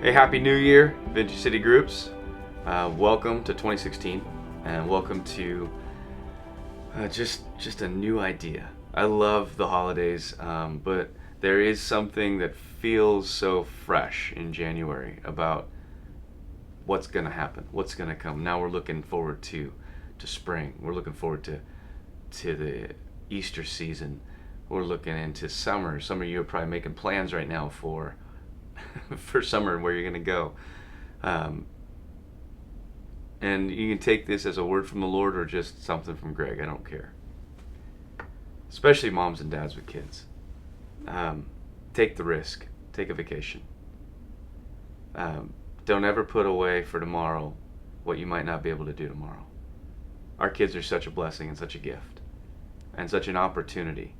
Hey, Happy New Year, Vintage City Groups. Welcome to 2016, and welcome to just a new idea. I love the holidays, but there is something that feels so fresh in January about what's going to happen, what's going to come. Now we're looking forward to spring. We're looking forward to the Easter season. We're looking into summer. Some of you are probably making plans right now for for summer and where you're going to go. Um, and you can take this as a word from the Lord or just something from Greg. I don't care. Especially moms and dads with kids. Take the risk. Take a vacation. Don't ever put away for tomorrow what you might not be able to do tomorrow. Our kids are such a blessing and such a gift and such an opportunity.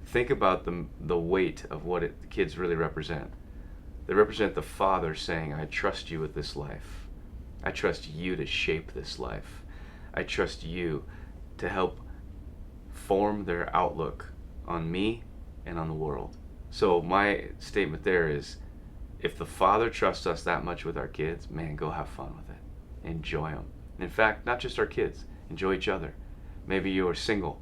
Think about the weight of what the kids really represent. They represent the Father saying, I trust you with this life. I trust you to shape this life. I trust you to help form their outlook on me and on the world. So my statement there is, if the Father trusts us that much with our kids, man, go have fun with it. Enjoy them. In fact, not just our kids. Enjoy each other. Maybe you're single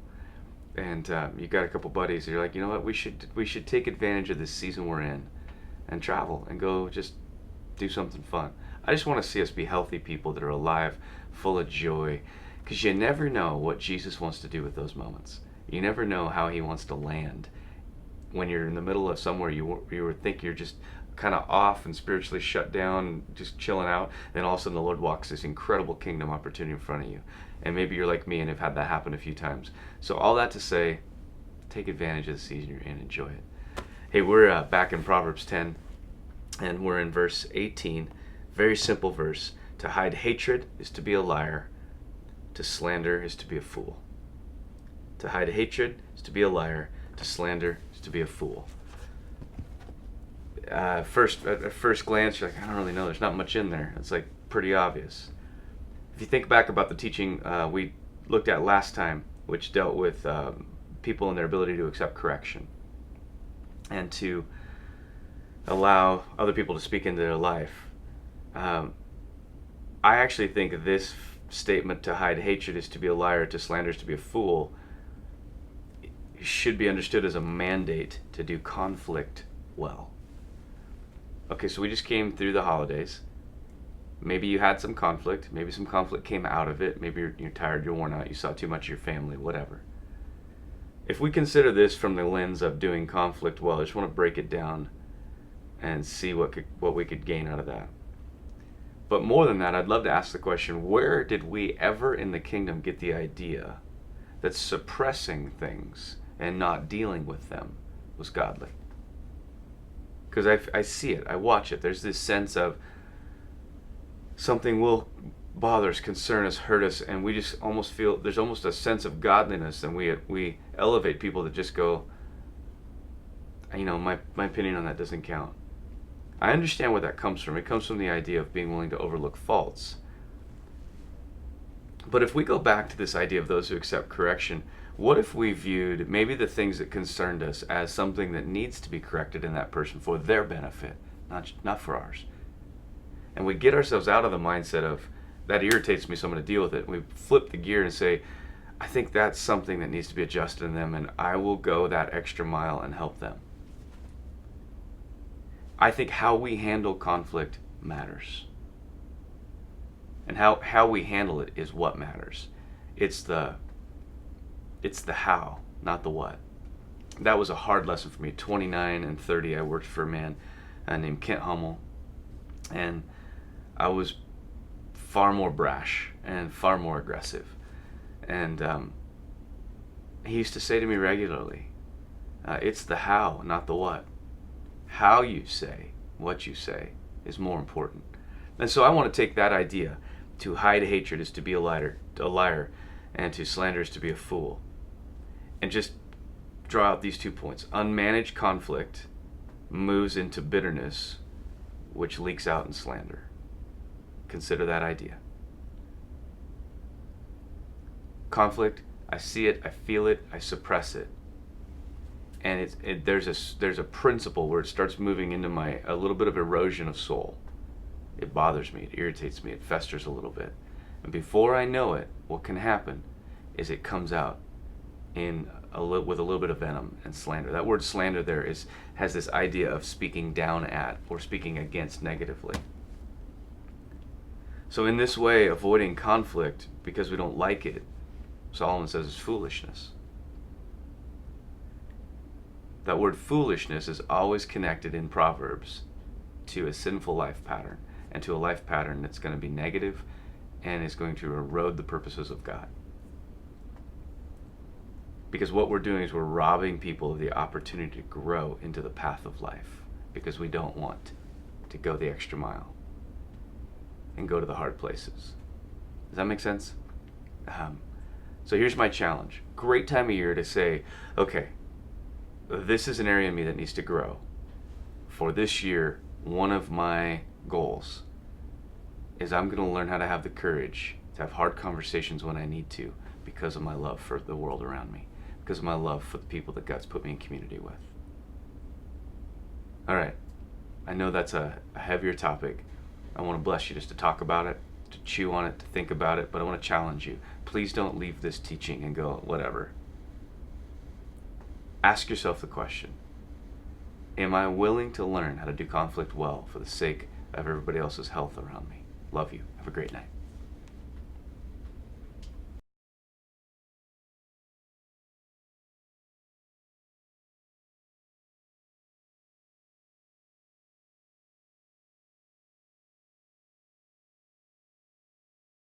and you got a couple buddies. And you're like, you know what? We should take advantage of this season we're in and travel and go just do something fun. I just want to see us be healthy people that are alive, full of joy, because you never know what Jesus wants to do with those moments. You never know how he wants to land when you're in the middle of somewhere you think you're just kind of off and spiritually shut down and just chilling out. Then all of a sudden the Lord walks this incredible kingdom opportunity in front of you. And maybe you're like me and have had that happen a few times. So all that to say, take advantage of the season you're in. Enjoy it. Hey, we're back in Proverbs 10, and we're in verse 18. Very simple verse. To hide hatred is to be a liar. To slander is to be a fool. To hide hatred is to be a liar. To slander is to be a fool. At first glance, you're like, I don't really know. There's not much in there. It's like pretty obvious. If you think back about the teaching we looked at last time, which dealt with people and their ability to accept correction and to allow other people to speak into their life. I actually think this statement, to hide hatred is to be a liar, to slander is to be a fool, should be understood as a mandate to do conflict well. Okay, so we just came through the holidays. Maybe you had some conflict. Maybe some conflict came out of it. Maybe you're tired, you're worn out, you saw too much of your family, whatever. If we consider this from the lens of doing conflict well, I just want to break it down and see what we could gain out of that. But more than that, I'd love to ask the question, where did we ever in the kingdom get the idea that suppressing things and not dealing with them was godly? Because I see it, I watch it. There's this sense of something will bother us, concern us, hurt us, and we just almost feel there's almost a sense of godliness, and we elevate people that just go, my opinion on that doesn't count. I understand where that comes from. It comes from the idea of being willing to overlook faults. But if we go back to this idea of those who accept correction, what if we viewed maybe the things that concerned us as something that needs to be corrected in that person for their benefit, not for ours? And we get ourselves out of the mindset of, that irritates me, so I'm going to deal with it. And we flip the gear and say, I think that's something that needs to be adjusted in them, and I will go that extra mile and help them. I think how we handle conflict matters. And how we handle it is what matters. It's the how, not the what. That was a hard lesson for me. 29 and 30, I worked for a man named Kent Hummel, and I was far more brash and far more aggressive. And he used to say to me regularly, it's the how, not the what. How you say what you say is more important. And so I want to take that idea, to hide hatred is to be a liar, and to slander is to be a fool, and just draw out these 2 points. Unmanaged conflict moves into bitterness, which leaks out in slander. Consider that idea. Conflict, I see it, I feel it, I suppress it. And there's a principle where it starts moving into a little bit of erosion of soul. It bothers me, it irritates me, it festers a little bit. And before I know it, what can happen is it comes out with a little bit of venom and slander. That word slander there has this idea of speaking down at or speaking against negatively. So in this way, avoiding conflict because we don't like it, Solomon says, is foolishness. That word foolishness is always connected in Proverbs to a sinful life pattern, and to a life pattern that's going to be negative and is going to erode the purposes of God. Because what we're doing is we're robbing people of the opportunity to grow into the path of life, because we don't want to go the extra mile and go to the hard places. Does that make sense? So here's my challenge. Great time of year to say, okay, this is an area in me that needs to grow. For this year, one of my goals is I'm going to learn how to have the courage to have hard conversations when I need to, because of my love for the world around me, because of my love for the people that God's put me in community with. All right, I know that's a heavier topic. I want to bless you just to talk about it, to chew on it, to think about it, but I want to challenge you. Please don't leave this teaching and go, whatever. Ask yourself the question, am I willing to learn how to do conflict well for the sake of everybody else's health around me? Love you. Have a great night.